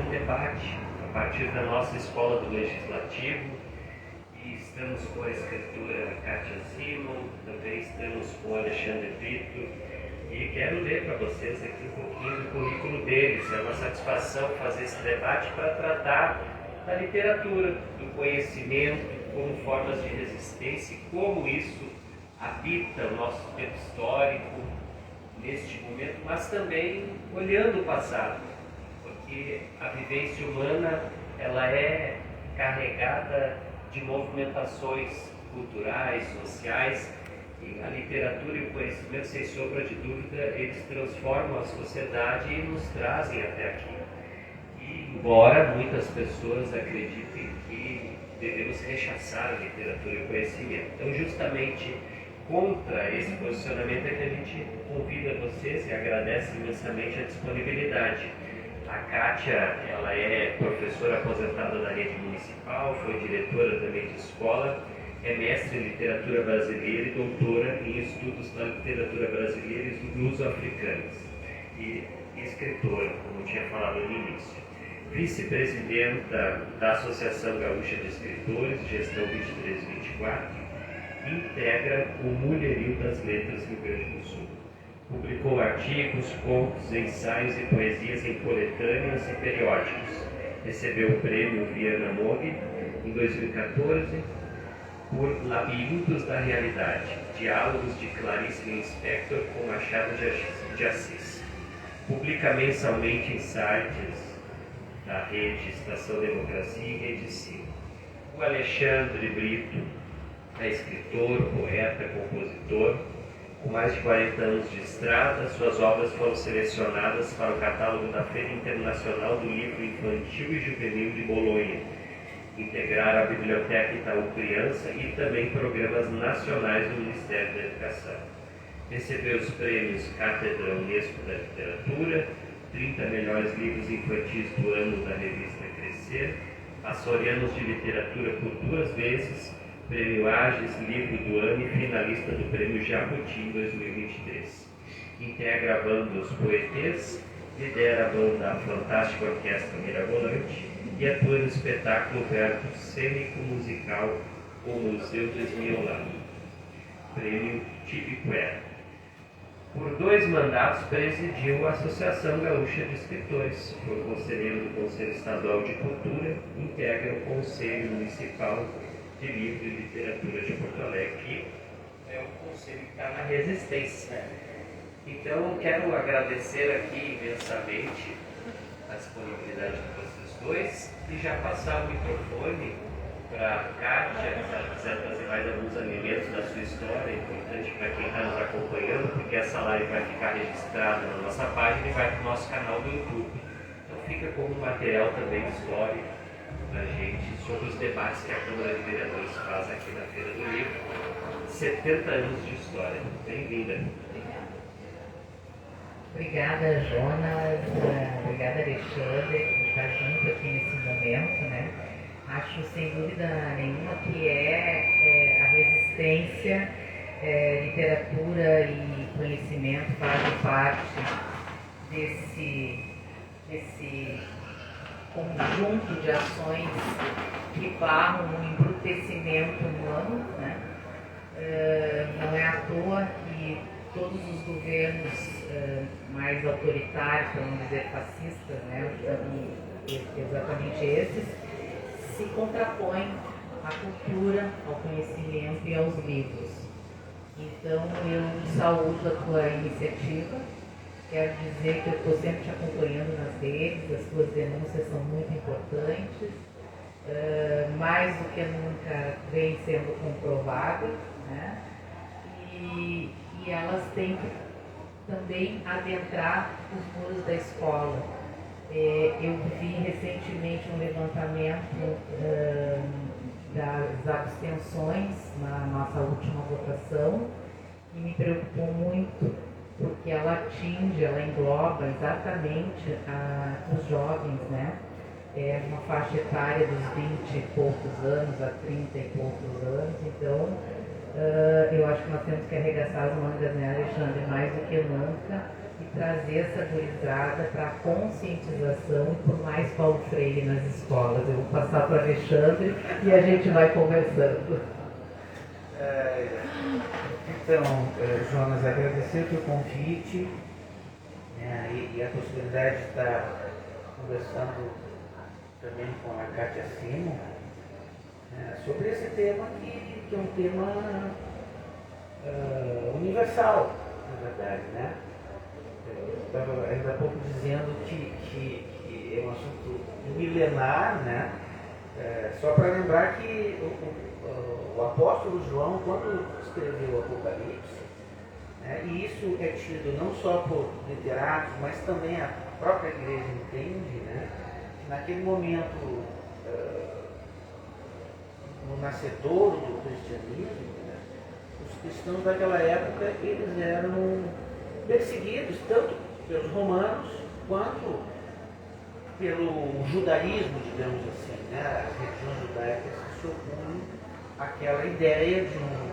um debate a partir da nossa Escola do Legislativo. E estamos com a escritora Kátia Simon, também estamos com o Alexandre Brito. E quero ler para vocês aqui um pouquinho do currículo deles. É uma satisfação fazer esse debate para tratar da literatura, do conhecimento, como formas de resistência e como isso habita o nosso tempo histórico neste momento, mas também olhando o passado, porque a vivência humana ela é carregada de movimentações culturais, sociais, e a literatura e o conhecimento, sem sombra de dúvida, eles transformam a sociedade e nos trazem até aqui. E, embora muitas pessoas acreditem que devemos rechaçar a literatura e o conhecimento. Então, justamente contra esse posicionamento é que a gente convida vocês e agradece imensamente a disponibilidade. A Kátia, ela é professora aposentada da rede municipal, foi diretora também de escola, é mestre em literatura brasileira e doutora em estudos da literatura brasileira e luso-africanas. E escritora, como tinha falado no início. Vice-presidenta da Associação Gaúcha de Escritores, Gestão 23-24, integra o Mulherio das Letras Rio Grande do Sul. Publicou artigos, contos, ensaios e poesias em coletâneas e periódicos. Recebeu o prêmio Viana Moggi em 2014 por Labirintos da Realidade, Diálogos de Clarice Lispector com Machado de Assis. Publica mensalmente em sites da rede Estação Democracia e Rede Sim. O Alexandre Brito é escritor, poeta, compositor, com mais de 40 anos de estrada. Suas obras foram selecionadas para o catálogo da Feira Internacional do Livro Infantil e Juvenil de Bolonha, integrar a Biblioteca Itaú Criança e também programas nacionais do Ministério da Educação. Recebeu os prêmios Cátedra Unesco da Literatura, 30 melhores livros infantis do ano da revista Crescer, Açorianos de Literatura por 2 vezes, Prêmio Ages, Livro do Ano e finalista do Prêmio Jabuti em 2023. Integra a banda Os Poetês, lidera a banda Fantástica Orquestra Mirabolante e atua no espetáculo Verbo Cênico Musical O Museu do Esmiolado. Prêmio Tibiquera. Por 2 mandatos presidiu a Associação Gaúcha de Escritores, foi conselheiro do Conselho Estadual de Cultura, integra o Conselho Municipal de Livro e Literatura de Porto Alegre, que é um conselho que está na resistência. Então, quero agradecer aqui imensamente a disponibilidade de vocês dois e já passar o microfone para a Kátia, se ela quiser trazer mais alguns elementos da sua história, é importante para quem está nos acompanhando, porque essa live vai ficar registrada na nossa página e vai para o nosso canal do YouTube. Então fica como material também histórico para a gente sobre os debates que a Câmara de Vereadores faz aqui na Feira do Livro. 70 anos de história. Bem-vinda. Obrigada, Jonas. Obrigada, Alexandre, por estar junto aqui nesse momento, né? Acho, sem dúvida nenhuma, que a resistência, literatura e conhecimento fazem parte desse conjunto de ações que barram o embrutecimento humano, né? Não é à toa que todos os governos mais autoritários, para não dizer fascistas, né? Exatamente esses, se contrapõem à cultura, ao conhecimento e aos livros. Então, eu saúdo a tua iniciativa. Quero dizer que eu estou sempre te acompanhando nas redes, as tuas denúncias são muito importantes, mais do que nunca vêm sendo comprovadas, né? E elas têm que também adentrar os muros da escola. Eu vi recentemente um levantamento das abstenções na nossa última votação e me preocupou muito, porque ela engloba exatamente os jovens, né? É uma faixa etária dos 20 e poucos anos a 30 e poucos anos, então eu acho que nós temos que arregaçar as mangas, né, Alexandre, mais do que nunca, e trazer essa gurizada para conscientização e por mais Paulo Freire nas escolas. Eu vou passar para o Alexandre e a gente vai conversando. Então, Jonas, agradecer o teu convite, né, e a possibilidade de estar conversando também com a Kátia Simon, sobre esse tema que é um tema universal, na verdade, né? Eu estava ainda há pouco dizendo que é um assunto milenar, né? Só para lembrar que o apóstolo João, quando escreveu o Apocalipse, né, e isso é tido não só por literatos, mas também a própria igreja entende, né, que naquele momento, no nascedouro do cristianismo, né, os cristãos daquela época eles eram perseguidos tanto pelos romanos quanto pelo judaísmo, digamos assim, né, as religiões judaicas que se opõem àquela ideia de um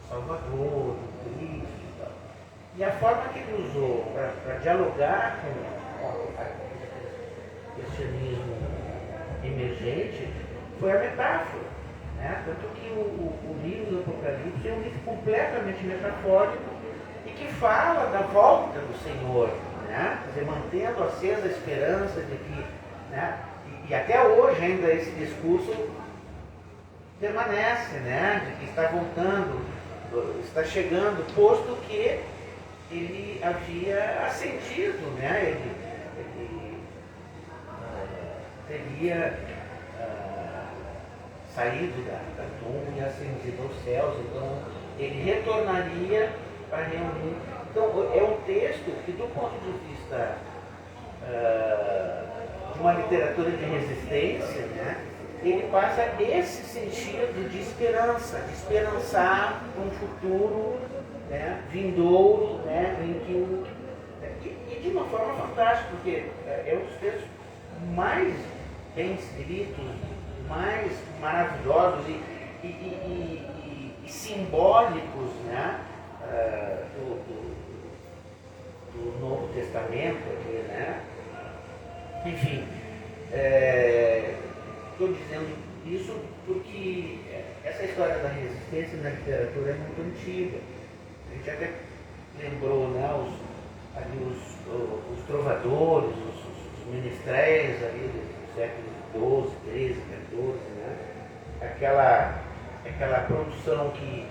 Salvador, do Cristo e tal. E a forma que ele usou para dialogar com o cristianismo emergente foi a metáfora, né? Tanto que o livro do Apocalipse é um livro completamente metafórico e que fala da volta do Senhor, né? Quer dizer, mantendo acesa a esperança de que, né? E até hoje ainda esse discurso permanece, né? De que está voltando, está chegando, posto que ele havia ascendido, né? Ele teria saído da tumba e ascendido aos céus, então ele retornaria para reunir. Então é um texto que, do ponto de vista de uma literatura de resistência, né, ele passa esse sentido de esperança, de esperançar um futuro, né, vindouro, né, em que, e de uma forma fantástica, porque é um dos textos mais bem escritos, mais maravilhosos e simbólicos, né, do Novo Testamento aqui, né? Enfim, estou dizendo isso porque essa história da resistência na literatura é muito antiga. A gente até lembrou, né, os trovadores, os menestréis ali do século XII, XIII, XIV, né? Aquela produção que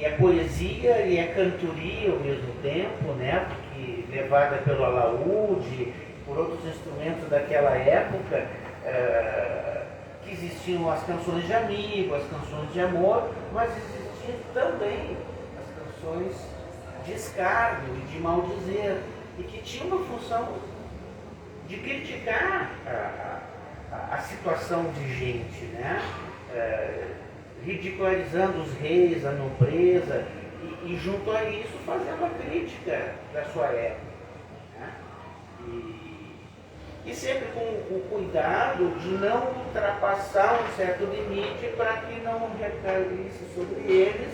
é poesia e é cantoria ao mesmo tempo, né? Porque levada pelo alaúde, por outros instrumentos daquela época, que existiam as canções de amigo, as canções de amor, mas existiam também as canções de escárnio e de maldizer, e que tinham uma função de criticar a situação vigente, né? Ridicularizando os reis, a nobreza, e junto a isso fazendo a crítica da sua época, né? E sempre com o cuidado de não ultrapassar um certo limite para que não recaísse sobre eles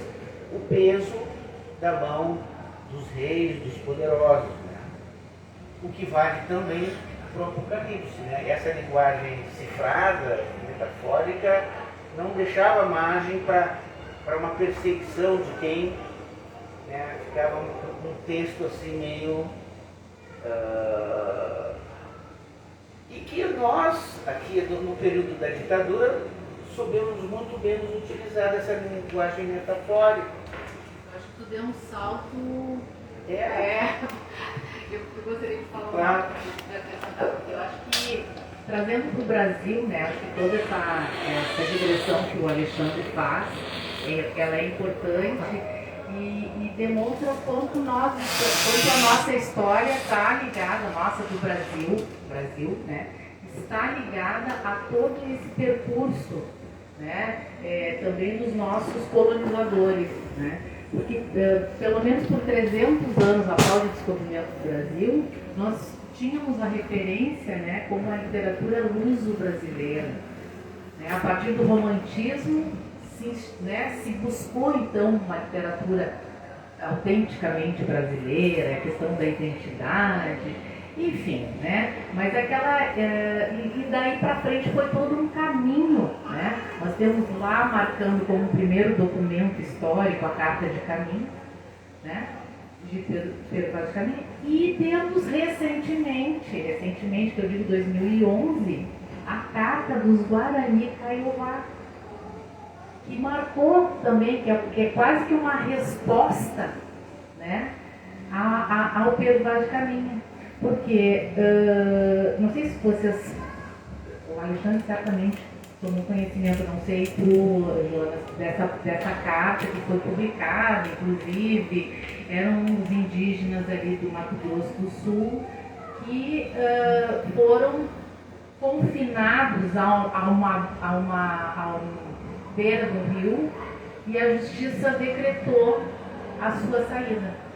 o peso da mão dos reis, dos poderosos, né? O que vale também para o Apocalipse, né? Essa linguagem cifrada, metafórica, não deixava margem para uma perseguição de quem, né, ficava um texto assim meio... e que nós, aqui no período da ditadura, soubemos muito bem nos utilizar dessa linguagem metafórica. Acho que tu deu um salto... Eu gostaria de falar claro. Porque eu acho que, trazendo para o Brasil, né, acho que toda essa digressão que o Alexandre faz, ela é importante e demonstra quanto a nossa história está ligada, a nossa do Brasil, né, está ligada a todo esse percurso, né, também dos nossos colonizadores, né. Porque, pelo menos por 300 anos após o descobrimento do Brasil, nós tínhamos a referência, né, como a literatura luso-brasileira. Né? A partir do romantismo, se buscou, então, uma literatura autenticamente brasileira, a questão da identidade, enfim, né? Mas e daí para frente foi todo um caminho, né? Nós temos lá marcando como primeiro documento histórico a Carta de Caminho, né? De Pedro Vaz de Caminha, e temos recentemente, que eu digo 2011, a Carta dos Guarani Kaiowá, que marcou também, que é quase que uma resposta, né, ao Pedro Vaz de Caminha. Porque, não sei se vocês, o Alexandre certamente tomou conhecimento, não sei, dessa carta que foi publicada, inclusive, eram os indígenas ali do Mato Grosso do Sul que foram confinados a uma beira do rio e a justiça decretou a sua saída.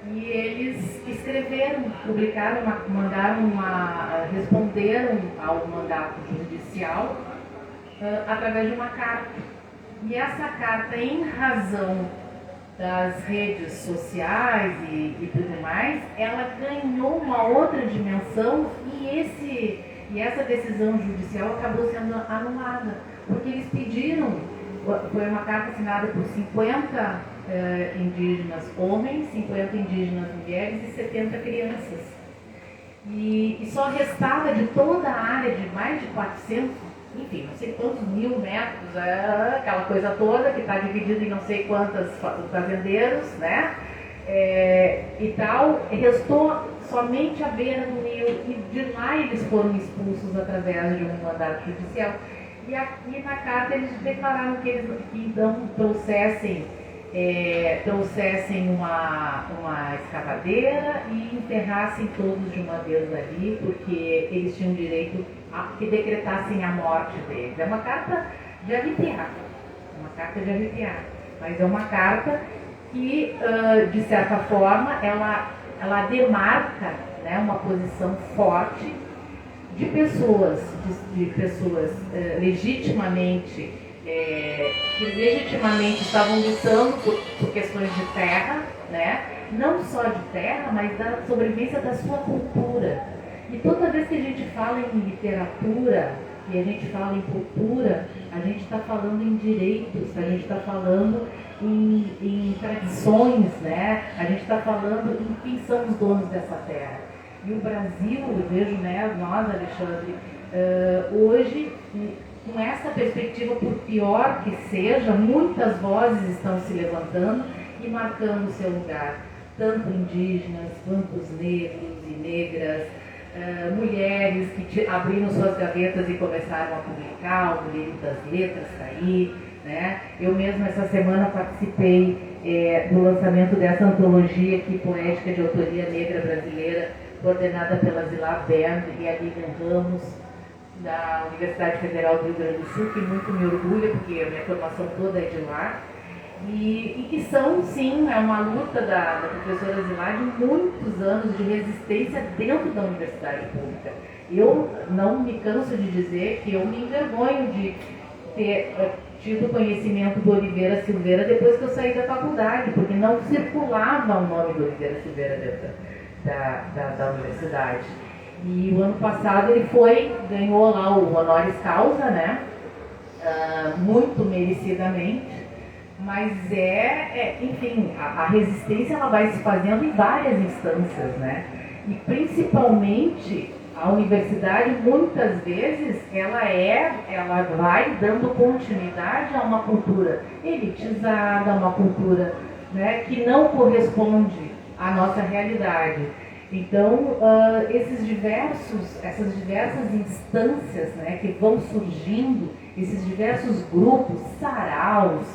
E eles escreveram, publicaram, responderam ao mandato judicial através de uma carta. E essa carta, em razão das redes sociais e tudo mais, ela ganhou uma outra dimensão e essa decisão judicial acabou sendo anulada, porque eles pediram, foi uma carta assinada por 50 indígenas homens, 50 indígenas mulheres e 70 crianças. E só restava de toda a área de mais de 400, enfim, não sei quantos mil metros, aquela coisa toda que está dividida em não sei quantos fazendeiros, né? E tal, restou somente a beira do rio e de lá eles foram expulsos através de um mandato judicial. E aqui na carta eles declararam que eles então trouxessem uma escavadeira e enterrassem todos de uma vez ali, porque eles tinham direito a que decretassem a morte deles. É uma carta de arrepiar, mas é uma carta que, de certa forma, ela demarca, né, uma posição forte de pessoas legitimamente estavam lutando por questões de terra, né? Não só de terra, mas da sobrevivência da sua cultura. E toda vez que a gente fala em literatura e a gente fala em cultura, a gente está falando em direitos, a gente está falando em tradições, né? A gente está falando em quem são os donos dessa terra. E o Brasil, eu vejo, né, nós, Alexandre, hoje, com essa perspectiva, por pior que seja, muitas vozes estão se levantando e marcando o seu lugar, tanto indígenas quanto os negros e negras, mulheres que abriram suas gavetas e começaram a publicar, o Livro das Letras está aí, né? Eu mesma essa semana participei do lançamento dessa antologia aqui, poética de autoria negra brasileira, coordenada pela Zilá Bern e a Lilian Ramos, da Universidade Federal do Rio Grande do Sul, que muito me orgulha, porque a minha formação toda é de lá, e que são, sim, é uma luta da professora Zilá de muitos anos de resistência dentro da universidade pública. Eu não me canso de dizer que eu me envergonho de ter tido conhecimento do Oliveira Silveira depois que eu saí da faculdade, porque não circulava o nome do Oliveira Silveira dentro da universidade. E o ano passado ele ganhou lá o honoris causa, né? Muito merecidamente, mas enfim, a resistência ela vai se fazendo em várias instâncias, né? E principalmente a universidade, muitas vezes, ela vai dando continuidade a uma cultura elitizada, uma cultura, né, que não corresponde à nossa realidade. Então, essas diversas instâncias, né, que vão surgindo, esses diversos grupos, saraus,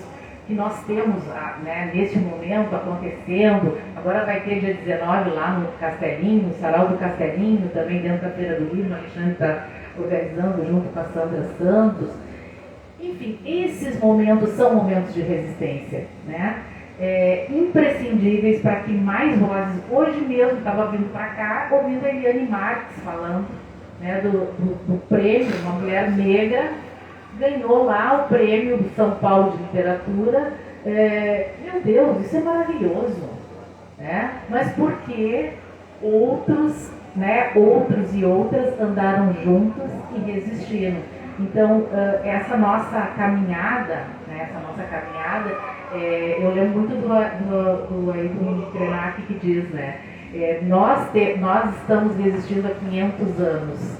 que nós temos, né, neste momento acontecendo, agora vai ter dia 19 lá no Castelinho, o Sarau do Castelinho, também dentro da Feira do Livro, a Alexandre está organizando junto com a Sandra Santos. Enfim, esses momentos são momentos de resistência, né? Imprescindíveis para que mais vozes, hoje mesmo estava vindo para cá, ouvindo a Eliane Marques falando, né, do prêmio, uma mulher negra, ganhou lá o prêmio do São Paulo de Literatura Meu Deus, isso é maravilhoso, né? Mas por que outros, né, outros e outras andaram juntos e resistiram? Então, essa nossa caminhada, né, eu lembro muito do Ayrton Krenak que diz, né, nós estamos resistindo há 500 anos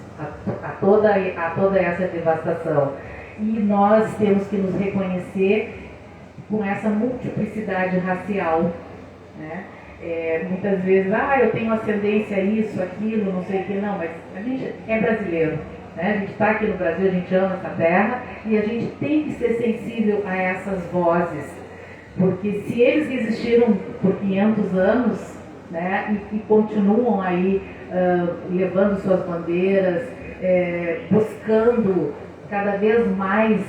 a toda essa devastação, e nós temos que nos reconhecer com essa multiplicidade racial, né? Muitas vezes, eu tenho ascendência isso, aquilo, não sei o que, não, mas a gente é brasileiro, né? A gente está aqui no Brasil, a gente ama essa terra e a gente tem que ser sensível a essas vozes, porque se eles resistiram por 500 anos, né, e continuam aí levando suas bandeiras, buscando cada vez mais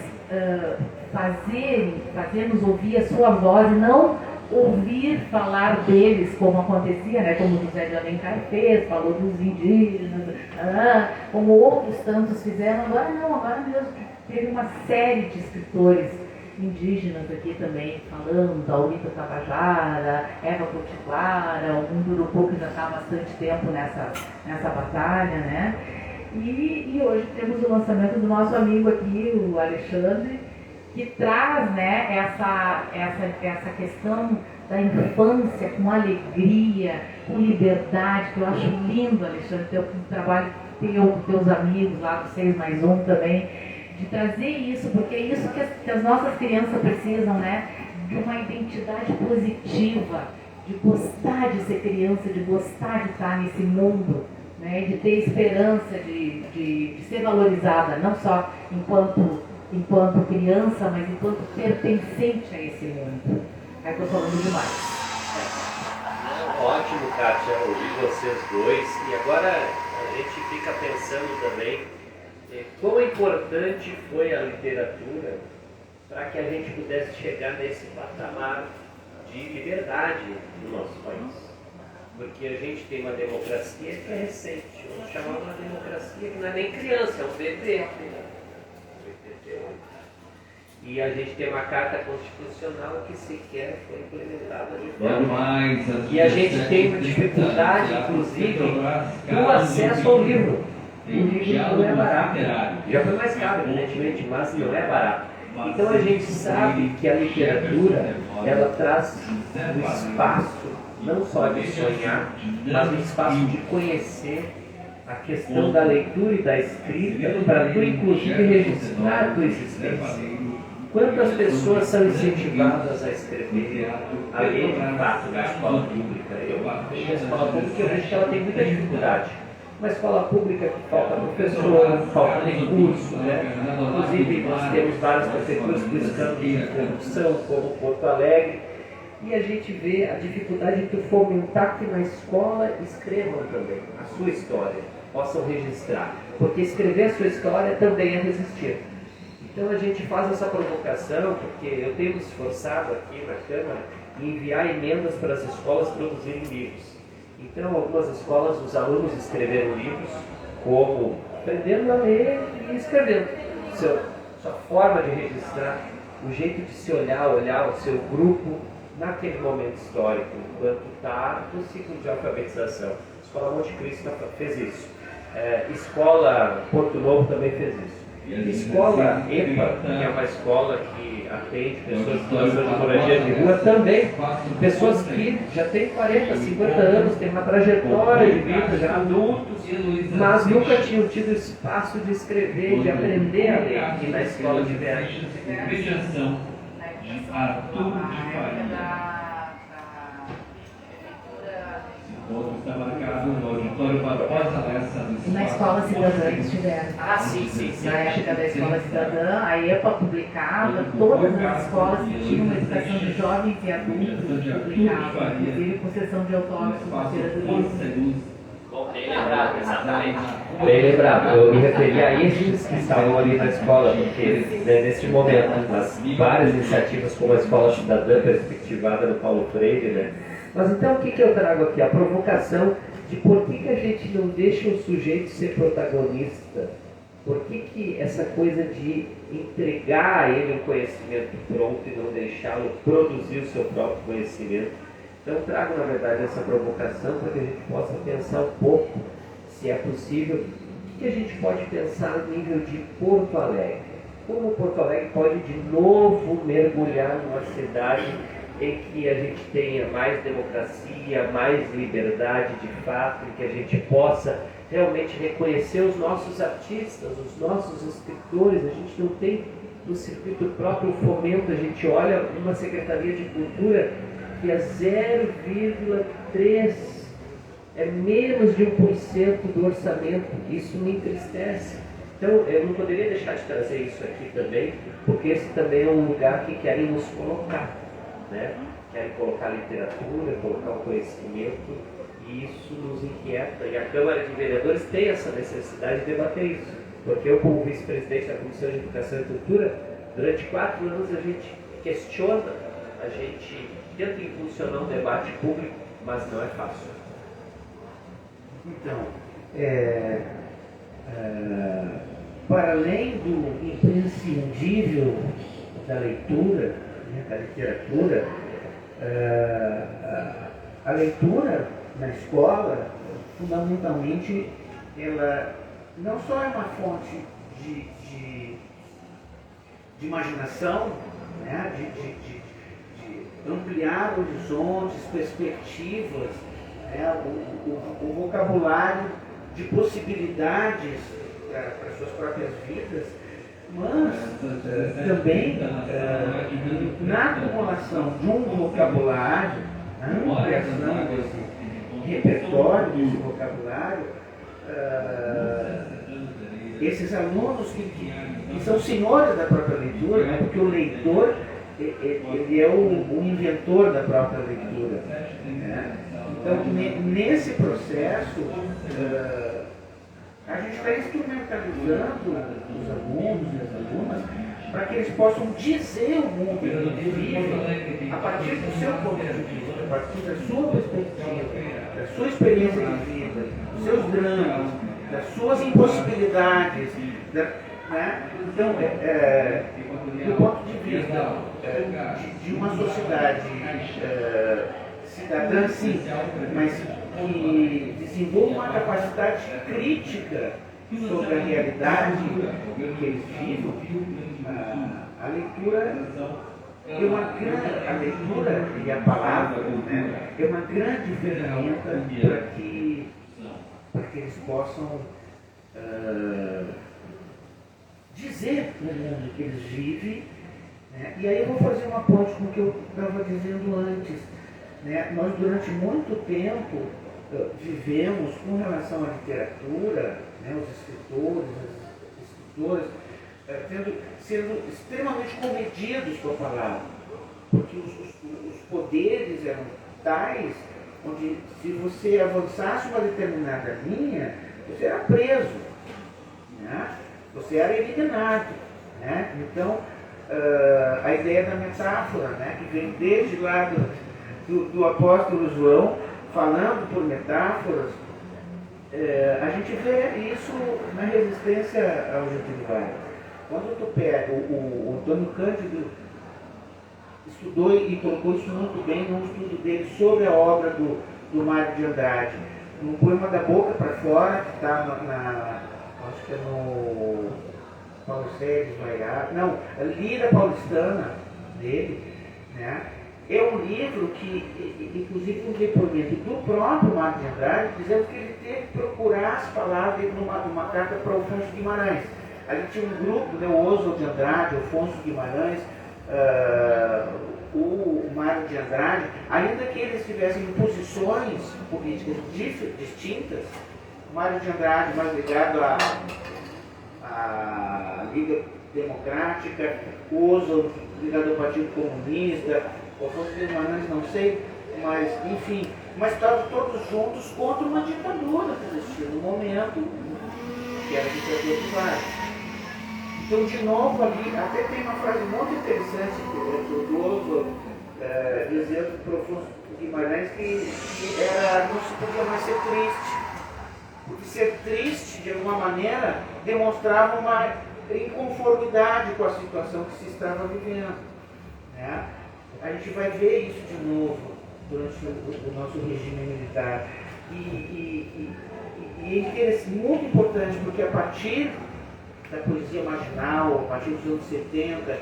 fazer-nos ouvir a sua voz, e não ouvir falar deles, como acontecia, né, como José de Alencar fez, falou dos indígenas, como outros tantos fizeram. Agora não, agora mesmo teve uma série de escritores indígenas aqui também falando, Aurita Tabajara, Eva Potiguara, o Mundo Urupu, que já está há bastante tempo nessa batalha, né? E hoje temos o lançamento do nosso amigo aqui, o Alexandre, que traz, né, essa questão da infância com alegria, com liberdade, que eu acho lindo, Alexandre, teu trabalho, teus amigos lá do 6+1 também, de trazer isso, porque é isso que as nossas crianças precisam, né? De uma identidade positiva, de gostar de ser criança, de gostar de estar nesse mundo, né? De ter esperança, de ser valorizada, não só enquanto criança, mas enquanto pertencente a esse mundo. Aí estou falando demais. Ótimo, Kátia, ouvir vocês dois. E agora a gente fica pensando também quão importante foi a literatura para que a gente pudesse chegar nesse patamar de liberdade no nosso país. Porque a gente tem uma democracia que é recente. Vamos chamar uma democracia que não é nem criança, é um bebê. E a gente tem uma carta constitucional que sequer foi implementada de forma. E a gente tem uma dificuldade, inclusive, do acesso ao livro. O livro não é barato. Já foi mais caro, evidentemente, mas não é barato. Então a gente sabe que a literatura, ela traz um espaço, não só de sonhar, mas um espaço de conhecer a questão da leitura e da escrita, para tu inclusive registrar a tua existência. Quantas pessoas são incentivadas a escrever, a ler de fato na escola pública? Eu acho que a escola pública, eu vejo que ela tem muita dificuldade. Uma escola pública que falta professor, falta recurso, né? Inclusive nós temos várias prefeituras buscando de corrupção, como Porto Alegre, e a gente vê a dificuldade de tu fomentar que na escola escrevam também a sua história, possam registrar, porque escrever a sua história também é resistir. Então a gente faz essa provocação, porque eu tenho me esforçado aqui na Câmara em enviar emendas para as escolas produzirem livros. Então, algumas escolas, os alunos escreveram livros, como aprendendo a ler e escrevendo. Sua forma de registrar, o jeito de se olhar o seu grupo naquele momento histórico, enquanto está no ciclo de alfabetização. A Escola Monte Cristo fez isso. Escola Porto Novo também fez isso. Escola EPA, que é uma escola que atende pessoas em situação de moradia de rua, também. Pessoas que já têm 40, 50 anos, têm uma trajetória de vida, já adultos, mas nunca tinham tido espaço de escrever, de aprender a ler, que na escola tiveram. Mediação de Arthur de Faria. Outro está marcado no auditório Barbosa Lessa. Na Escola Cidadã eles tiveram. Sim. Na época da Escola Cidadã, a EPA publicava, todas as escolas que tinham uma educação de jovens e adultos publicavam, inclusive com sessão de autógrafo na Feira do Livro. Bem lembrado, exatamente. Bem lembrado. Eu me referi a esses que estavam ali na escola, porque neste momento, nas várias iniciativas como a Escola Cidadã, perspectivada no Paulo Freire, né? Mas então o que eu trago aqui? A provocação de por que a gente não deixa o sujeito ser protagonista Por que essa coisa de entregar a ele um conhecimento pronto e não deixá-lo produzir o seu próprio conhecimento? Então trago, na verdade, essa provocação para que a gente possa pensar um pouco, se é possível, o que a gente pode pensar no nível de Porto Alegre. Como Porto Alegre pode de novo mergulhar numa cidade em que a gente tenha mais democracia, mais liberdade de fato, em que a gente possa realmente reconhecer os nossos artistas, os nossos escritores. A gente não tem no circuito próprio fomento, a gente olha uma Secretaria de Cultura que é 0,3%, é menos de 1% do orçamento. Isso me entristece. Então, eu não poderia deixar de trazer isso aqui também, porque esse também é um lugar que querem nos colocar, né? Querem colocar a literatura, colocar o conhecimento, e isso nos inquieta. E a Câmara de Vereadores tem essa necessidade de debater isso, porque eu, como vice-presidente da Comissão de Educação e Cultura, durante 4 anos a gente questiona, a gente tenta impulsionar um debate público, mas não é fácil. Então, para além do imprescindível da leitura, né, da literatura, a leitura na escola, fundamentalmente, ela não só é uma fonte de imaginação, né, de ampliar horizontes, perspectivas, né, o vocabulário de possibilidades para suas próprias vidas, mas também na acumulação de um vocabulário, na ampliação desse repertório, desse vocabulário, esses alunos que são senhores da própria leitura, né, porque o leitor ele é o inventor da própria leitura, né? Então, nesse processo, a gente está instrumentalizando os alunos e as alunas para que eles possam dizer o mundo que eles vivem a partir do seu ponto de vista, a partir da sua perspectiva, da sua experiência de vida, dos seus dramas, das suas impossibilidades, né? Então, do ponto de vista de uma sociedade cidadã, sim, mas que desenvolva uma capacidade crítica sobre a realidade que eles vivem, a leitura é uma grande, a leitura e a palavra, né, é uma grande ferramenta para que eles possam dizer no mundo que eles vivem, né? E aí eu vou fazer uma ponte com o que eu estava dizendo antes, né? Nós durante muito tempo vivemos com relação à literatura, né? Os escritores, as escritoras, sendo extremamente comedidos com a palavra, porque os poderes eram tais onde se você avançasse uma determinada linha, você era preso, né? Você era eliminado, né? Então, a ideia da metáfora, né, que vem desde lá do apóstolo João, falando por metáforas, a gente vê isso na resistência ao Getúlio Vargas. Quando tu pega, o Antônio Cândido estudou e colocou isso muito bem num estudo dele sobre a obra do Mário de Andrade, no poema Da Boca para Fora, que está acho que é no Paulo Sérgio Vaiado, não, a Lira Paulistana dele, né? É um livro que, inclusive, um depoimento do próprio Mário de Andrade, dizendo que ele teve que procurar as palavras numa carta para Alfonso Guimarães. Ali tinha um grupo, né, o Oswald de Andrade, Alfonso Guimarães, o Mário de Andrade, ainda que eles tivessem posições políticas distintas, o Mário de Andrade mais ligado à Liga Democrática, o Oswald ligado ao Partido Comunista, o Alfonso Guimarães não sei, mas enfim, mas estavam todos juntos contra uma ditadura que existia no momento, que era a ditadura do Vargas. Então, de novo, ali, até tem uma frase muito interessante do Oswald, dizendo para o Alfonso Guimarães que não se podia mais ser triste, Porque ser triste, de alguma maneira, demonstrava uma inconformidade com a situação que se estava vivendo. Né? A gente vai ver isso de novo durante o nosso regime militar. E é muito importante, porque a partir da poesia marginal, a partir dos anos 70,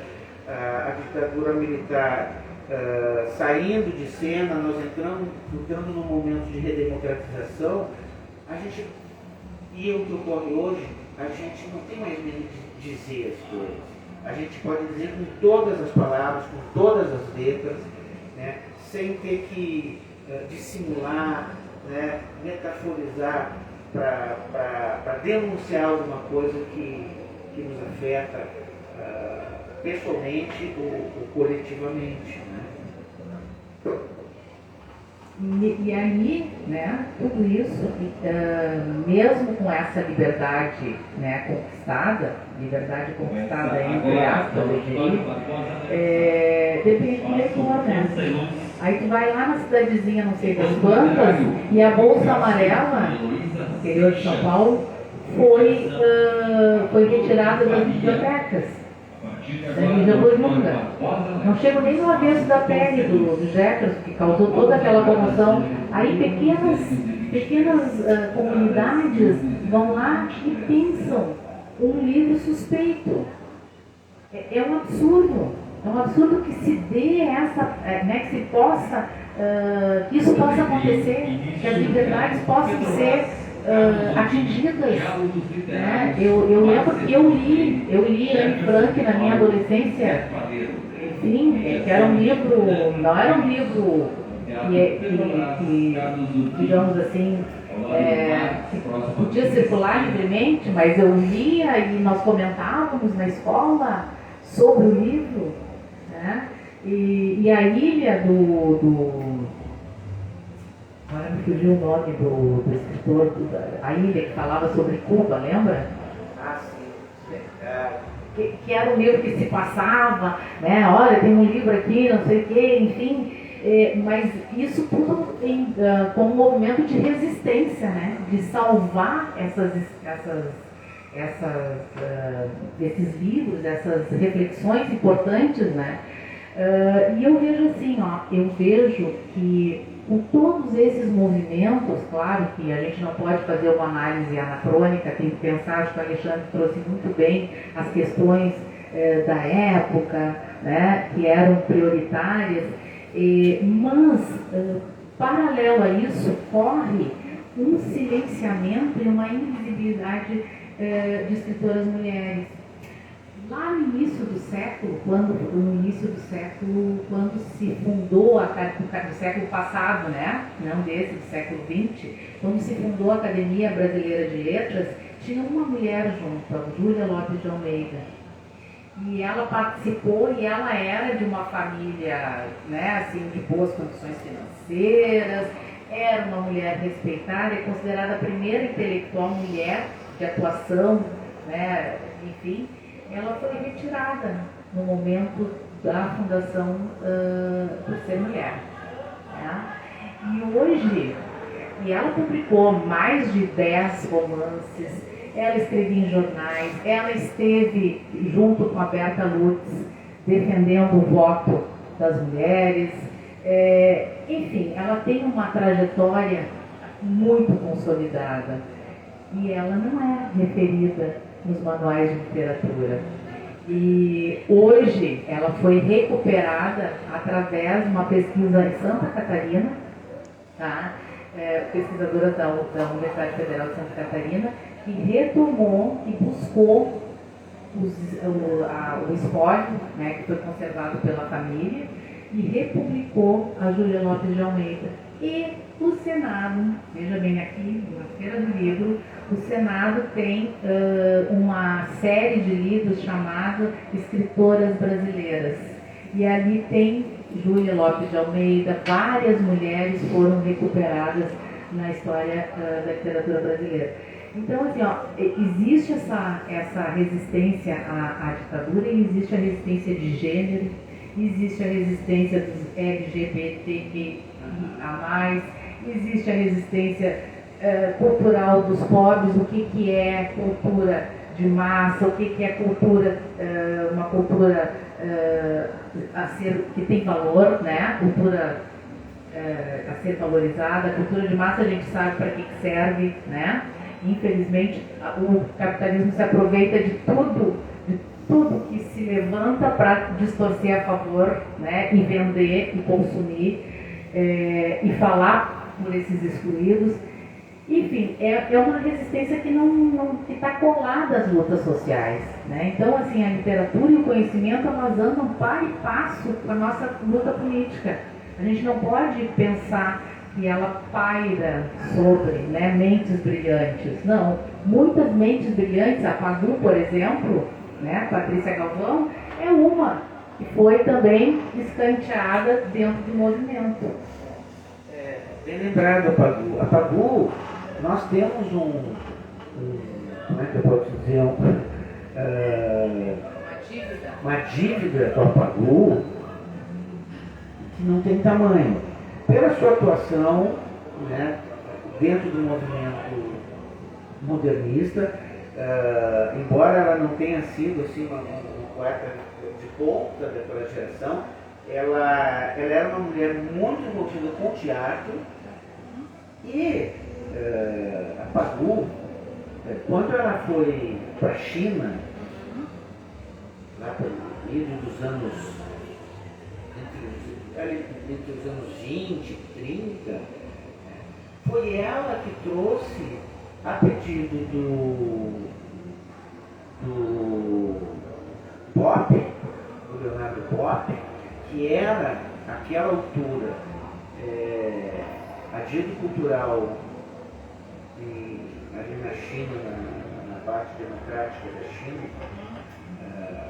a ditadura militar saindo de cena, nós entrando num momento de redemocratização, a gente, e o que ocorre hoje, a gente não tem mais medo de dizer as coisas. A gente pode dizer com todas as palavras, com todas as letras, né, sem ter que dissimular, né, metaforizar para denunciar alguma coisa que nos afeta pessoalmente ou coletivamente. Né? E aí, né, tudo isso, mesmo com essa liberdade, né, conquistada entre aspas, depende do leitor, né? Aí tu vai lá na cidadezinha, não sei das quantas, e a Bolsa Amarela, no interior de São Paulo, foi retirada das bibliotecas. Da Mídia Oriunda. Não chego nem no avesso da pele do Jefferson, que causou toda aquela comoção. Aí pequenas comunidades vão lá e pensam um livro suspeito. É um absurdo. É um absurdo que se dê né, que que isso possa acontecer, que as liberdades possam ser atingidas. Né? Eu lembro que eu li Anne Frank na minha adolescência, enfim, que era um livro, não era um livro que digamos assim, que podia circular livremente, mas eu lia e nós comentávamos na escola sobre o livro. Né? E a ilha agora me fugiu o nome do escritor, a ilha que falava sobre Cuba, lembra? Ah, sim. Que era um livro que se passava, né? Olha, tem um livro aqui, não sei o quê, enfim. Mas isso tudo como um movimento de resistência, né? De salvar esses livros, essas reflexões importantes, né? E eu vejo assim, eu vejo que com todos esses movimentos, claro que a gente não pode fazer uma análise anacrônica, tem que pensar, acho que o Alexandre trouxe muito bem as questões da época, né, que eram prioritárias, mas, paralelo a isso, corre um silenciamento e uma invisibilidade de escritoras mulheres. Lá no início do século, quando se fundou do século passado, né? Não desse, do século XX, quando se fundou a Academia Brasileira de Letras, tinha uma mulher junto, a Júlia Lopes de Almeida. E ela participou e ela era de uma família, né, assim, de boas condições financeiras, era uma mulher respeitada, é considerada a primeira intelectual mulher de atuação, né, enfim. Ela foi retirada no momento da fundação por ser mulher. Né? E hoje, ela publicou mais de 10 romances, ela escrevia em jornais, ela esteve junto com a Berta Lutz defendendo o voto das mulheres. Enfim, ela tem uma trajetória muito consolidada e ela não é referida nos manuais de literatura. E hoje ela foi recuperada através de uma pesquisa em Santa Catarina, tá? Pesquisadora da Universidade Federal de Santa Catarina, que retomou e buscou o espólio, né, que foi conservado pela família, e republicou a Júlia Lopes de Almeida. E o Senado, veja bem aqui, na Feira do Livro, o Senado tem uma série de livros chamado Escritoras Brasileiras. E ali tem Júlia Lopes de Almeida, várias mulheres foram recuperadas na história da literatura brasileira. Então, assim, existe essa resistência à ditadura e existe a resistência de gênero, existe a resistência dos LGBTQIA+, existe a resistência cultural dos pobres, o que é cultura de massa, o que é cultura, uma cultura que tem valor, né? Cultura a ser valorizada. A cultura de massa a gente sabe para que serve, né? Infelizmente o capitalismo se aproveita de tudo que se levanta para distorcer a favor, né? E vender e consumir e falar por esses excluídos. Enfim, é uma resistência que que está colada às lutas sociais, né? Então, assim, a literatura e o conhecimento, elas andam par e passo com a nossa luta política. A gente não pode pensar que ela paira sobre, né, mentes brilhantes. Não, muitas mentes brilhantes, a Padu, por exemplo, né, Patrícia Galvão, é uma que foi também escanteada dentro do movimento. Bem lembrado, a Padu. A Padu, nós temos como é que eu posso dizer, uma dívida com a Padu que não tem tamanho. Pela sua atuação, né, dentro do movimento modernista, embora ela não tenha sido assim, uma poeta de ponta daquela geração, ela era uma mulher muito envolvida com o teatro e a Padu, quando ela foi para a China, lá pelo meio dos anos, entre os anos 20 e 30, foi ela que trouxe, a pedido do Bopp, do Leonardo Bopp, que era, àquela altura, agente cultural ali na China, na parte democrática da China,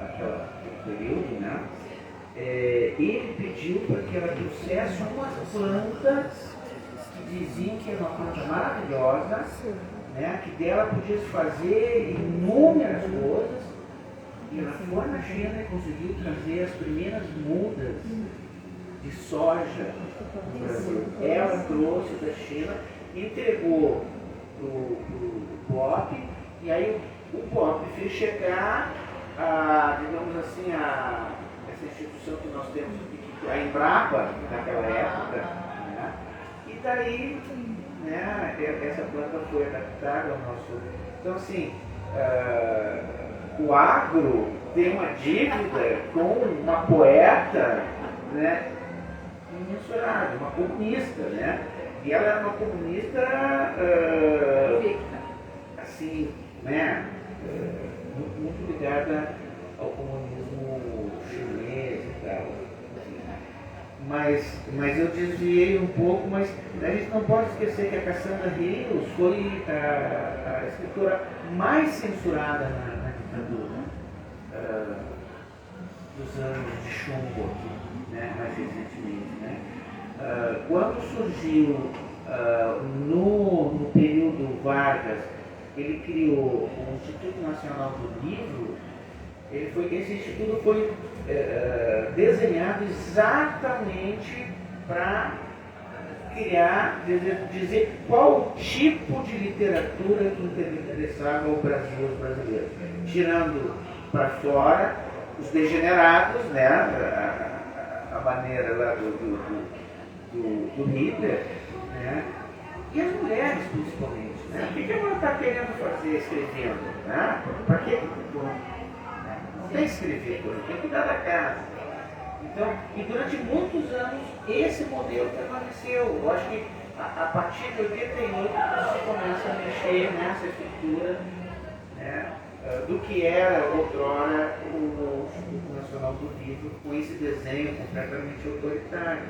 aquele período, né? Ele pediu para que ela trouxesse umas plantas que diziam que era uma planta maravilhosa, né? Que dela podia se fazer inúmeras coisas. E ela foi na China e conseguiu trazer as primeiras mudas de soja do Brasil. Ela trouxe da China, entregou para o Bopp, e aí o Bopp fez chegar digamos assim, essa instituição que nós temos aqui, a Embrapa, naquela época, né? E daí, né, essa planta foi adaptada ao nosso... Então, assim, o agro tem uma dívida com uma poeta, né, imensurável, uma comunista, né? E ela era uma comunista, assim, né, muito ligada ao comunismo chinês e tal. Mas eu desviei um pouco, mas a gente não pode esquecer que a Cassandra Rios foi a escritora mais censurada na ditadura dos anos de chumbo aqui, né, mais recentemente, né? Quando surgiu no período Vargas, ele criou o Instituto Nacional do Livro. Esse instituto foi desenhado exatamente para criar, dizer qual tipo de literatura que interessava ao Brasil, aos brasileiros, tirando para fora os degenerados, né, a maneira lá do Hitler, né, e as mulheres principalmente, né? O que ela está querendo fazer escrevendo, né? Para que não tem escrever, tem que cuidar da casa. Então, e durante muitos anos esse modelo permaneceu. Eu acho que a partir de 88 você começa a mexer nessa estrutura, né, do que era outrora o Instituto Nacional do Livro, com esse desenho completamente autoritário.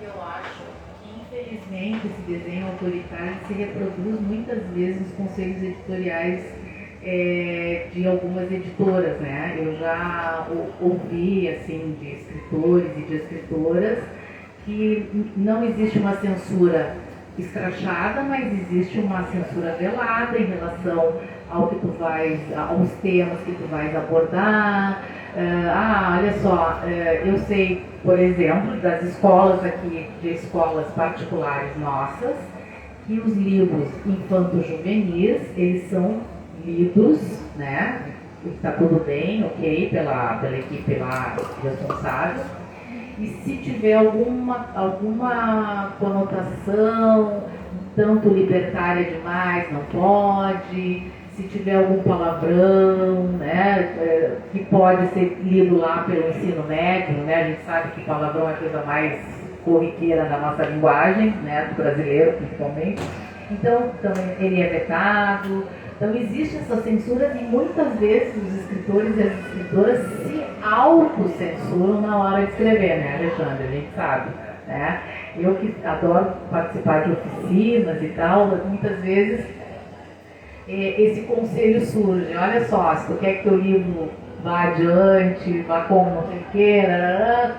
Eu acho que, infelizmente, esse desenho autoritário se reproduz muitas vezes nos conselhos editoriais de algumas editoras, né? Eu já ouvi, assim, de escritores e de escritoras que não existe uma censura escrachada, mas existe uma censura velada em relação ao que tu vais, aos temas que tu vais abordar. Olha só, eu sei, por exemplo, das escolas aqui, de escolas particulares nossas, que os livros infanto-juvenis, eles são lidos, né? Está tudo bem, ok, pela equipe lá responsável. E se tiver alguma conotação tanto libertária demais, não pode. Se tiver algum palavrão, né, que pode ser lido lá pelo ensino médio, né, a gente sabe que palavrão é a coisa mais corriqueira na nossa linguagem, né, do brasileiro principalmente. Então ele é vetado. Então existe essa censura e muitas vezes os escritores e as escritoras se autocensuram na hora de escrever, né, Alexandre? A gente sabe, né? Eu que adoro participar de oficinas e tal, muitas vezes esse conselho surge. Olha só, se tu quer que teu livro vá adiante, vá como não sei o que,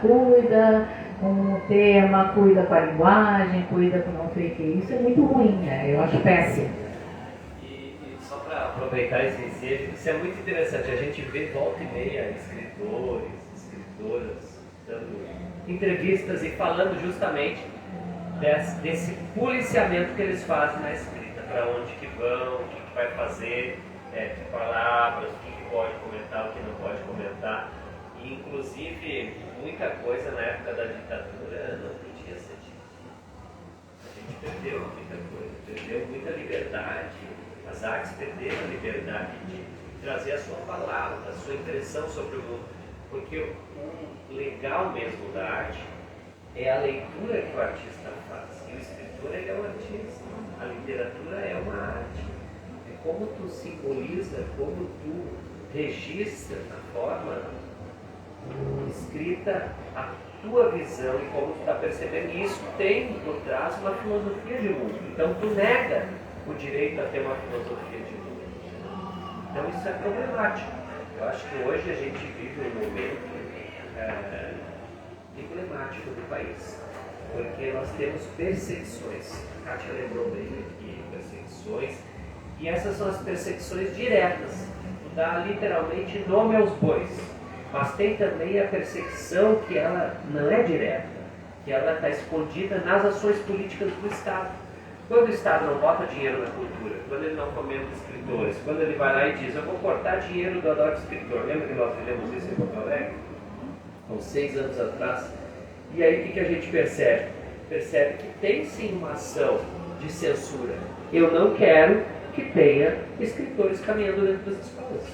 cuida com o tema, cuida com a linguagem, cuida com não sei o que. Isso é muito ruim, né? Eu acho péssimo. Só para aproveitar esse ensejo, isso é muito interessante. A gente vê volta e meia escritores, escritoras dando entrevistas e falando justamente desse policiamento que eles fazem na escrita, para onde que vão, o que vai fazer, que palavras, o que pode comentar, o que não pode comentar. E, inclusive, muita coisa na época da ditadura não podia ser dita. A gente perdeu muita coisa, perdeu muita liberdade. As artes perderam a liberdade de trazer a sua palavra, a sua impressão sobre o mundo. Porque o legal mesmo da arte é a leitura que o artista faz. E o escritor ele é um artista. A literatura é uma arte. É como tu simboliza, como tu registra na forma escrita a tua visão e como tu está percebendo. E isso tem por trás uma filosofia de mundo. Então tu nega o direito a ter uma filosofia de mundo. Então isso é problemático. Eu acho que hoje a gente vive um momento emblemático do país, porque nós temos perseguições. A Kátia lembrou bem aqui, perseguições, e essas são as perseguições diretas. Tu dá literalmente nome aos bois, mas tem também a perseguição que ela não é direta, que ela está escondida nas ações políticas do Estado. Quando o Estado não bota dinheiro na cultura, quando ele não fomenta escritores, quando ele vai lá e diz, eu vou cortar dinheiro do Adote Escritor. Lembra que nós fizemos isso em Porto Alegre? Há uns 6 anos atrás. E aí o que a gente percebe? Percebe que tem sim uma ação de censura. Eu não quero que tenha escritores caminhando dentro das escolas.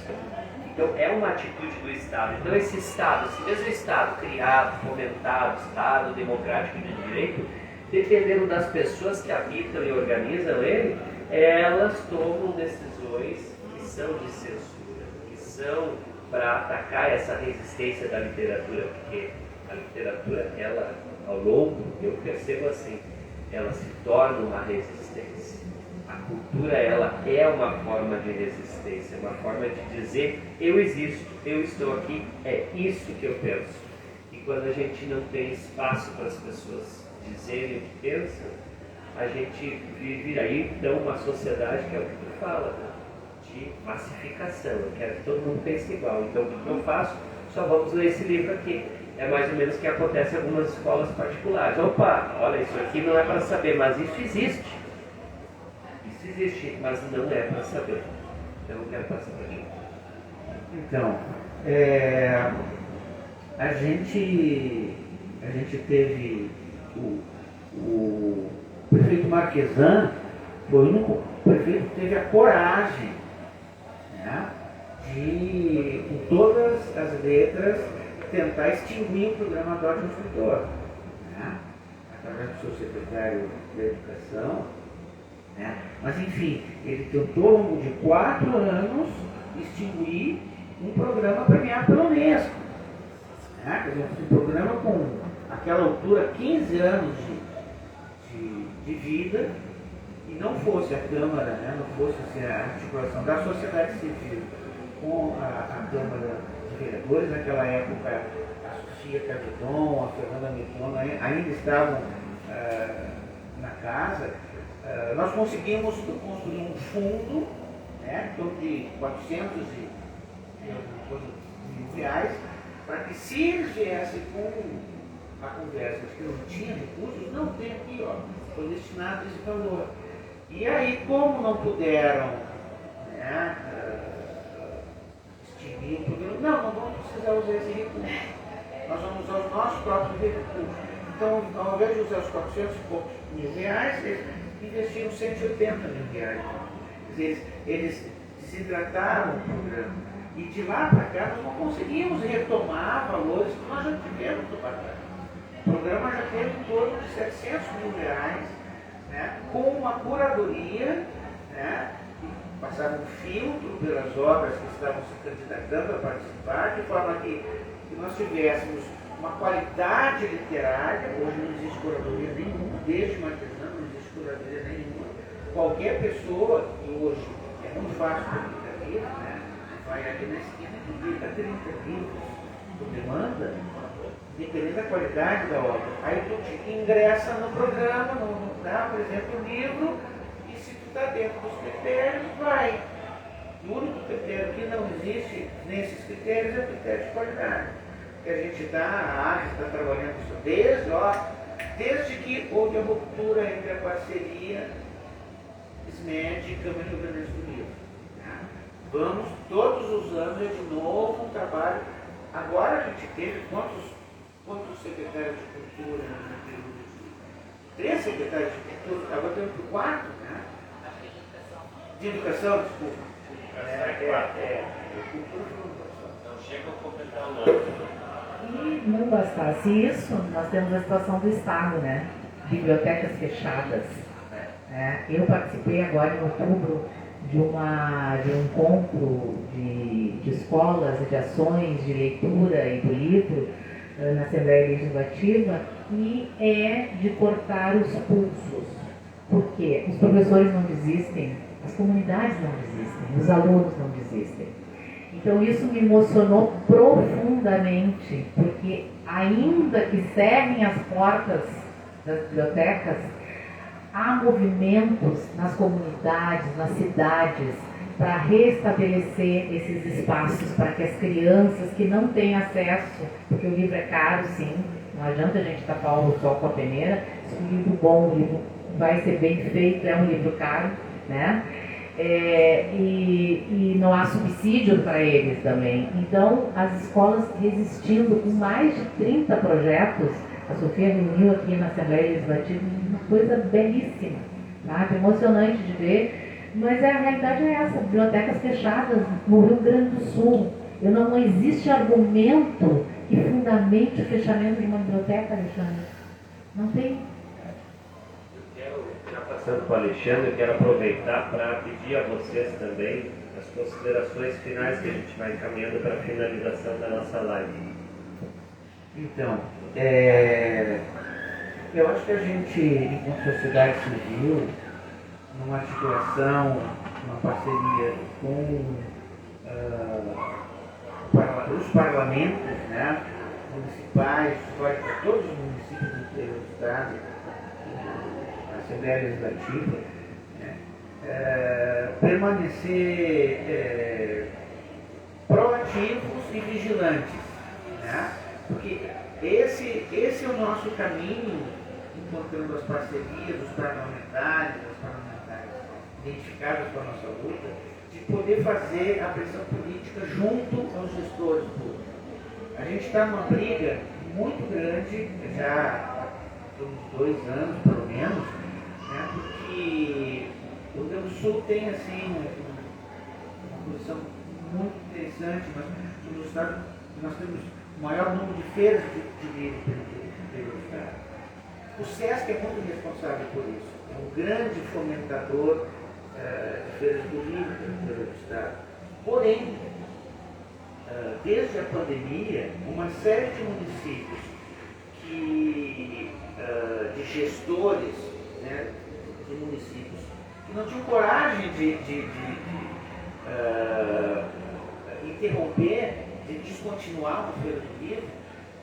Então é uma atitude do Estado. Então esse Estado, esse mesmo Estado criado, fomentado, Estado democrático de direito, dependendo das pessoas que habitam e organizam ele, elas tomam decisões que são de censura, que são para atacar essa resistência da literatura, porque a literatura, ela, ao longo, eu percebo assim, ela se torna uma resistência. A cultura, ela é uma forma de resistência, uma forma de dizer, eu existo, eu estou aqui, é isso que eu penso. E quando a gente não tem espaço para as pessoas dizerem o que pensam, a gente vive aí então uma sociedade que é o que tu fala, né? De massificação. Eu quero que todo mundo pense igual. Então o que eu faço? Só vamos ler esse livro aqui. É mais ou menos o que acontece em algumas escolas particulares. Opa, olha, isso aqui não é para saber, mas isso existe. Isso existe, mas não é para saber. Então eu quero passar para ti. Então, a gente teve o prefeito Marquesan, foi o único prefeito que teve a coragem, né, de, com todas as letras, tentar extinguir o programa Adote um Escritor, né, através do seu secretário de Educação, né, mas enfim, ele tentou ao longo de 4 anos extinguir um programa premiado pela Unesco, né, quer dizer, um programa com aquela altura, 15 anos de vida, e não fosse a Câmara, né, não fosse assim, a articulação da sociedade civil com a Câmara de Vereadores, naquela época a Sofia Cavidon, a Fernanda Mitton ainda estavam na casa, nós conseguimos construir um fundo, né, em torno de 400 mil reais, para que se eles viessem com a conversa de que não tinha recursos, não tem aqui, ó, foi destinado esse valor. E aí, como não puderam, né, extinguir o programa, não vamos precisar usar esse recurso. Nós vamos usar os nossos próprios recursos. Então, ao invés de usar os 400 e poucos mil reais, eles investiram 180 mil reais. Quer dizer, eles desidrataram o programa. E de lá para cá, nós não conseguimos retomar valores que nós já tivemos no passado. O programa já teve em torno de 700 mil reais, né, com uma curadoria, né, passaram um filtro pelas obras que estavam se candidatando a participar, de forma que nós tivéssemos uma qualidade literária. Hoje não existe curadoria nenhuma, desde Marquesano não existe curadoria nenhuma. Qualquer pessoa, que hoje é muito fácil publicar livros, né, vai ali na esquina e publica 30 livros por demanda, dependendo da qualidade da obra. Aí tu te ingressa no programa, por exemplo, o livro, e se tu está dentro dos critérios, vai. O único critério que não existe nesses critérios é o critério de qualidade. Que a gente está trabalhando isso desde que houve a ruptura entre a parceria SMED e Câmara Rio Grande do Livro. Vamos, todos os anos, é de novo um trabalho. Agora a gente teve quantos secretários de cultura no período? 3 secretários de cultura, agora temos 4, né? De educação, desculpa. Cultura e educação. Não chega a completar o ano. E não bastasse isso, nós temos a situação do Estado, né? Bibliotecas fechadas. Eu participei agora em outubro de um encontro de escolas e de ações de leitura e do livro na Assembleia Legislativa, e é de cortar os pulsos. Por quê? Os professores não desistem, as comunidades não desistem, os alunos não desistem. Então isso me emocionou profundamente, porque ainda que cerrem as portas das bibliotecas, há movimentos nas comunidades, nas cidades, para restabelecer esses espaços para que as crianças que não têm acesso, porque o livro é caro, sim, não adianta a gente tapar o sol com a peneira, se um livro bom, um livro vai ser bem feito, é um livro caro, né? E não há subsídio para eles também. Então, as escolas resistindo com mais de 30 projetos. A Sofia reuniu aqui na Assembleia Legislativa uma coisa belíssima, tá? Emocionante de ver, mas a realidade é essa: bibliotecas fechadas no Rio Grande do Sul. Não existe argumento que fundamente o fechamento de uma biblioteca, Alexandre. Não tem. Já passando para o Alexandre, eu quero aproveitar para pedir a vocês também as considerações finais, que a gente vai encaminhando para a finalização da nossa live. Então, eu acho que a gente, enquanto sociedade civil, numa articulação, uma parceria com os parlamentos, né, municipais, todos os municípios do interior do Estado, a Assembleia Legislativa, né, permanecer proativos e vigilantes, né? Porque esse é o nosso caminho, encontrando as parcerias, os parlamentares, as parlamentares identificados com a nossa luta, de poder fazer a pressão política junto aos gestores públicos. A gente está numa briga muito grande, já há uns 2 anos pelo menos, né, porque o Rio Grande do Sul tem assim, uma posição muito interessante. No estado nós temos o maior número de feiras de livro pelo estado. O SESC é muito responsável por isso, é um grande fomentador de feiras do livro pelo estado. Porém, desde a pandemia, uma série de municípios de gestores, né, de municípios que não tinham coragem de interromper, de descontinuar uma feira do livro,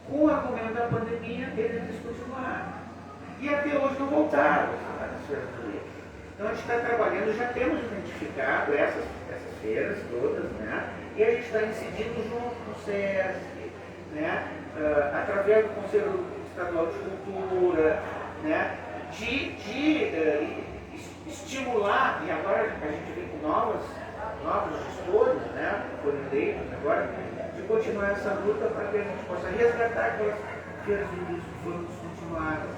com o argumento da pandemia, eles descontinuaram. E até hoje não voltaram às feiras do livro. Então a gente está trabalhando, já temos identificado essas feiras todas, né? E a gente está incidindo junto com o SESC, né? Através do Conselho Estadual de Cultura, né? De estimular, e agora a gente vem com novos gestores, né, que foram eleitos agora, de continuar essa luta para que a gente possa resgatar aquelas feiras do livro que foram descontinuadas.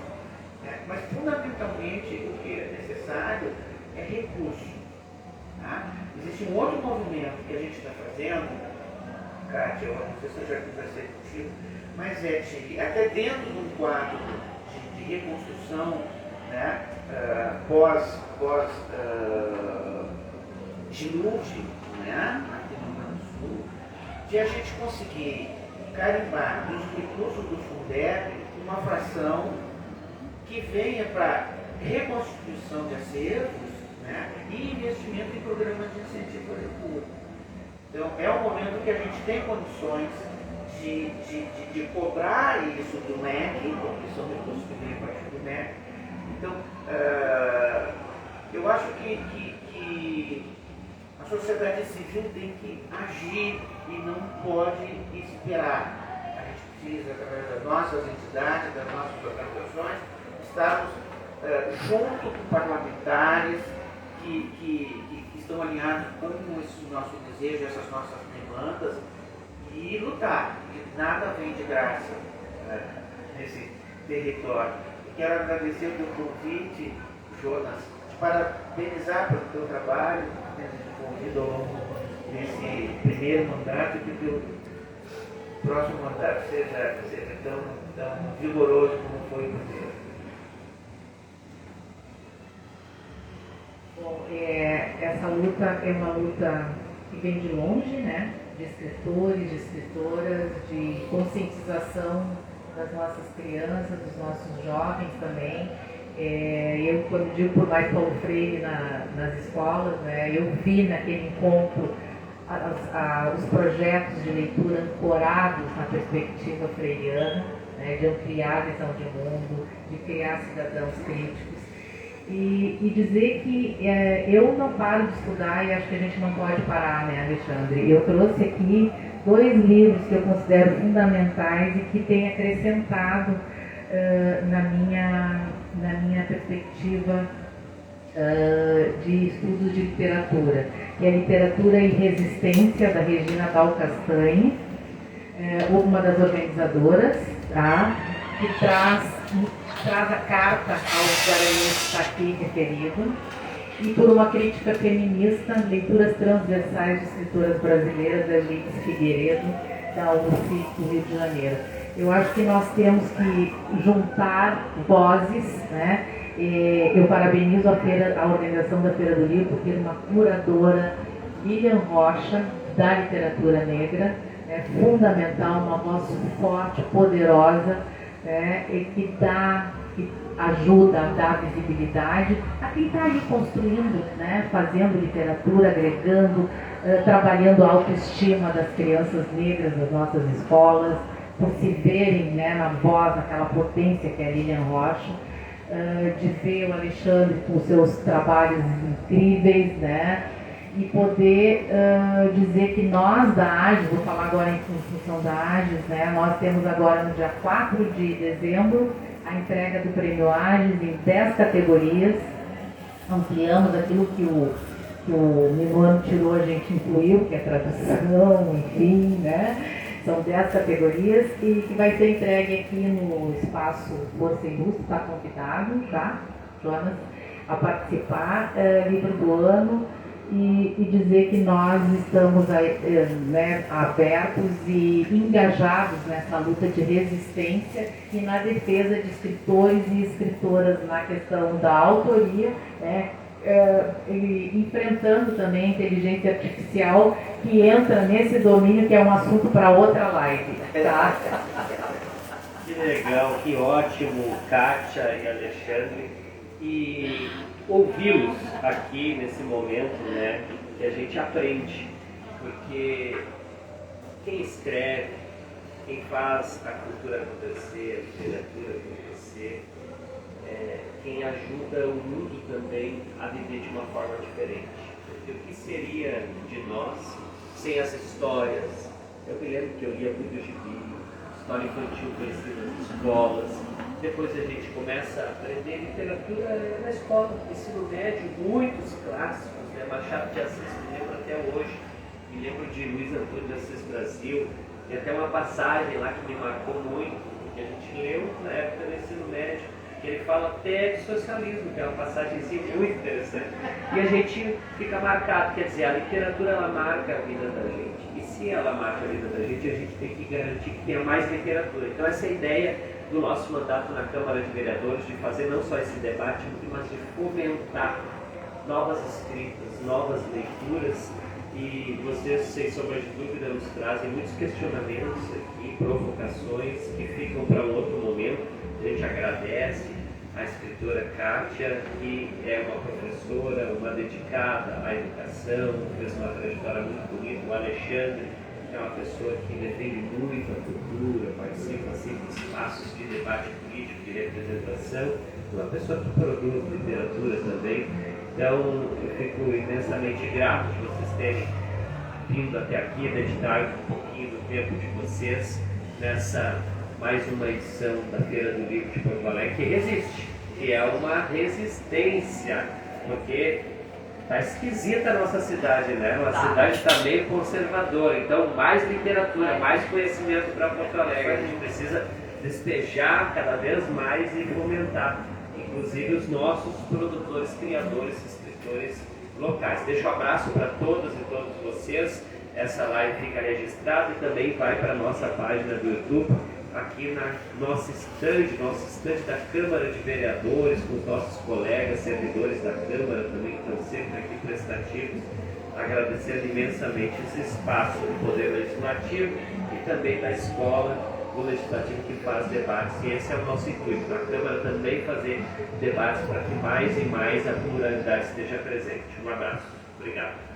Mas, fundamentalmente, o que é necessário é recurso. Tá? Existe um outro movimento que a gente está fazendo, Kátia, eu não sei se eu já conversei contigo, mas é de, até dentro de um quadro de reconstrução, né, pós-dilúvio, né, aqui no Rio Grande do Sul, de a gente conseguir carimbar dos recursos do Fundeb uma fração que venha para reconstituição de acervos, né, e investimento em programas de incentivo à leitura. Então, é um momento que a gente tem condições de cobrar isso do MEC, porque são recursos que vêm a partir do MEC. Então, eu acho que a sociedade civil tem que agir e não pode esperar. A gente precisa, através das nossas entidades, das nossas organizações, estarmos junto com parlamentares que estão alinhados com esse nosso desejo, essas nossas demandas, e lutar. E nada vem de graça nesse território. E quero agradecer o teu convite, Jonas, te parabenizar pelo teu trabalho, ter desenvolvido ao longo desse primeiro mandato, e que o teu próximo mandato seja tão vigoroso como foi o primeiro. Bom, essa luta é uma luta que vem de longe, né? De escritores, de escritoras, de conscientização das nossas crianças, dos nossos jovens também. Eu, quando digo por mais Paulo Freire nas escolas, né, eu vi naquele encontro os projetos de leitura ancorados na perspectiva freiriana, né, de ampliar a visão de mundo, de criar cidadãos críticos. E dizer que eu não paro de estudar e acho que a gente não pode parar, né, Alexandre? Eu trouxe aqui 2 livros que eu considero fundamentais e que têm acrescentado na minha perspectiva de estudos de literatura, que é Literatura e Resistência, da Regina Dal Castanhe, uma das organizadoras, tá? Que traz a carta aos guaranienses que está aqui referido, e por uma crítica feminista, leituras transversais de escritoras brasileiras, da Eunice Figueiredo, da UF do Rio de Janeiro. Eu acho que nós temos que juntar vozes, né? Eu parabenizo a organização da Feira do Livro por ter uma curadora, Lilian Rocha, da literatura negra, fundamental, uma voz forte, poderosa, e que ajuda a dar visibilidade a quem está aí construindo, né, fazendo literatura, agregando, trabalhando a autoestima das crianças negras das nossas escolas, por se verem, né, na voz, naquela potência que é a Lilian Rocha, de ver o Alexandre com seus trabalhos incríveis, né, e poder dizer que nós da AGES, vou falar agora em função da AGES, né, nós temos agora no dia 4 de dezembro a entrega do prêmio AGES em 10 categorias, ampliamos aquilo que o Minuano tirou, a gente incluiu, que é tradução, enfim, né, são 10 categorias e que vai ser entregue aqui no espaço Força e Luz, está convidado, tá, Jonas, a participar, livro do ano, e dizer que nós estamos aí, né, abertos e engajados nessa luta de resistência e na defesa de escritores e escritoras na questão da autoria, né, e enfrentando também a inteligência artificial, que entra nesse domínio, que é um assunto para outra live. Tá? Que legal, que ótimo, Kátia e Alexandre. E ouvi-los aqui nesse momento, né, que a gente aprende, porque quem escreve, quem faz a cultura acontecer, a literatura acontecer, quem ajuda o mundo também a viver de uma forma diferente. Porque o que seria de nós sem essas histórias? Eu me lembro que eu lia muito gibi, história infantil conhecida nas escolas, depois a gente começa a aprender literatura na escola, ensino médio, muitos clássicos, né? Machado de Assis, me lembro até hoje, me lembro de Luiz Antônio de Assis Brasil, tem até uma passagem lá que me marcou muito, que a gente leu na época do ensino médio, que ele fala até de socialismo, que é uma passagem muito interessante, e a gente fica marcado, quer dizer, a literatura ela marca a vida da gente, e se ela marca a vida da gente, a gente tem que garantir que tenha mais literatura. Então essa é a ideia do nosso mandato na Câmara de Vereadores, de fazer não só esse debate, mas de fomentar novas escritas, novas leituras, e vocês, sem sombra de dúvida, nos trazem muitos questionamentos aqui, provocações que ficam para um outro momento. A gente agradece a escritora Kátia, que é uma professora, uma dedicada à educação, fez uma trajetória muito bonita. O Alexandre é uma pessoa que defende muito a cultura, participa sempre de espaços de debate político, de representação, uma pessoa que produz literatura também. Então, eu fico imensamente grato de vocês terem vindo até aqui, dedicar um pouquinho do tempo de vocês nessa mais uma edição da Feira do Livro de Porto Alegre, que resiste, que é uma resistência, porque está esquisita a nossa cidade, né? Uma cidade está meio conservadora, então mais literatura, mais conhecimento para Porto Alegre. A gente precisa despejar cada vez mais e fomentar, inclusive os nossos produtores, criadores, escritores locais. Deixo um abraço para todas e todos vocês. Essa live fica registrada e também vai para a nossa página do YouTube, aqui na nosso estande da Câmara de Vereadores, com os nossos colegas, servidores da Câmara também, que estão sempre aqui prestativos, agradecendo imensamente esse espaço do Poder Legislativo e também da Escola do Legislativo, que faz debates, e esse é o nosso intuito, na Câmara também fazer debates para que mais e mais a pluralidade esteja presente. Um abraço. Obrigado.